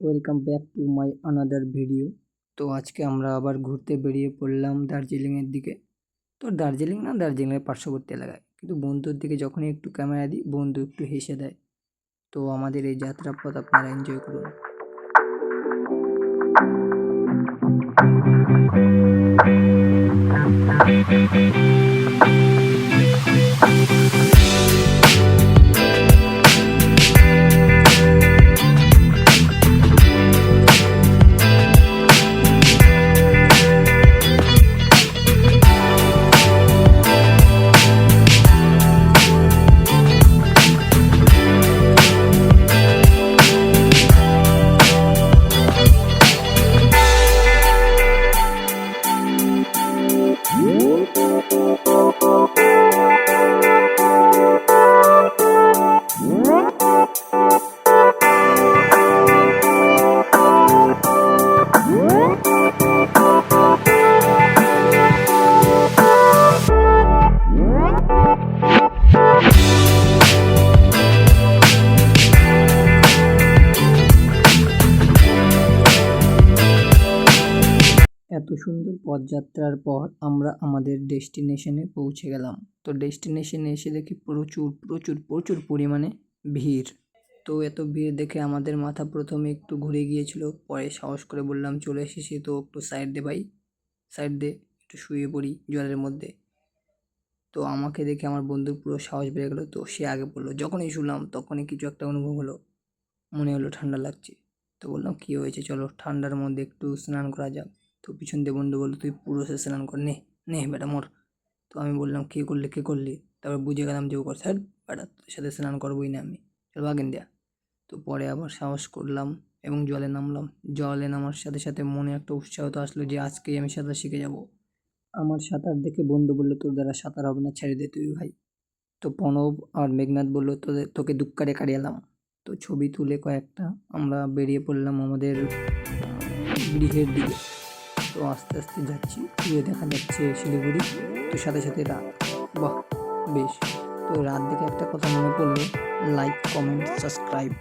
Welcome back to my another video. তো আজকে আমরা আবার ঘুরতে বেরিয়ে পড়লাম দার্জিলিংয়ের দিকে। তো দার্জিলিংয়ের পার্শ্ববর্তী এলাকায়, কিন্তু বন্ধুর দিকে যখনই একটু ক্যামেরা দিই বন্ধু একটু হেসে দেয়। তো আমাদের এই যাত্রাপথ আপনারা এনজয় করুন। এত সুন্দর পথযাত্রার পর আমরা আমাদের ডেস্টিনেশনে পৌঁছে গেলাম। তো ডেস্টিনেশনে এসে দেখি প্রচুর প্রচুর প্রচুর পরিমাণে ভিড়। তো এত ভিড় দেখে আমাদের মাথা প্রথমে একটু ঘুরে গিয়েছিল, পরে সাহস করে বললাম চলে এসেছি তো একটু সাইড দে ভাই, সাইড দে, একটু শুয়ে পড়ি জলের মধ্যে। তো আমাকে দেখে আমার বন্ধুর পুরো সাহস বেড়ে গেলো, তো সে আগে বললো। যখনই শুনলাম তখনই কিছু একটা অনুভব হলো, মনে হলো ঠান্ডা লাগছে। তো বললাম কী হয়েছে, চলো ঠান্ডার মধ্যে একটু স্নান করা যাক। তো পিছন দিয়ে বন্ধু বললো তুই পুরুষে স্নান কর, নে নে বেটা মর। তো আমি বললাম কে করলি। তারপর বুঝে গেলাম যে ও করছে, হ্যাঁ বেটা তোর সাথে স্নান করবোই না আমি, চল বাগেন দেয়া। তো পরে আবার সাহস করলাম এবং জলে নামলাম। জলে নামার সাথে সাথে মনে একটা উৎসাহ তো আসলো যে আজকেই আমি সাঁতার শিখে যাব। আমার সাঁতার দেখে বন্ধু বললো তোর দ্বারা সাঁতার হবে না, ছেড়ে দে তুই ভাই। তো প্রণব আর মেঘনাথ বললো তোকে দুক্কারে কাটিয়ে। তো ছবি তুলে কয়েকটা আমরা বেরিয়ে পড়লাম আমাদের গৃহের দিকে। তো আস্তে আস্তে যাচ্ছি, গিয়ে দেখা যাচ্ছে শিলিগুড়ি। তো সাথে সাথে রাত, বাহ বেশ। তো রাত দেখে একটা কথা মনে পড়লো, লাইক কমেন্ট সাবস্ক্রাইব।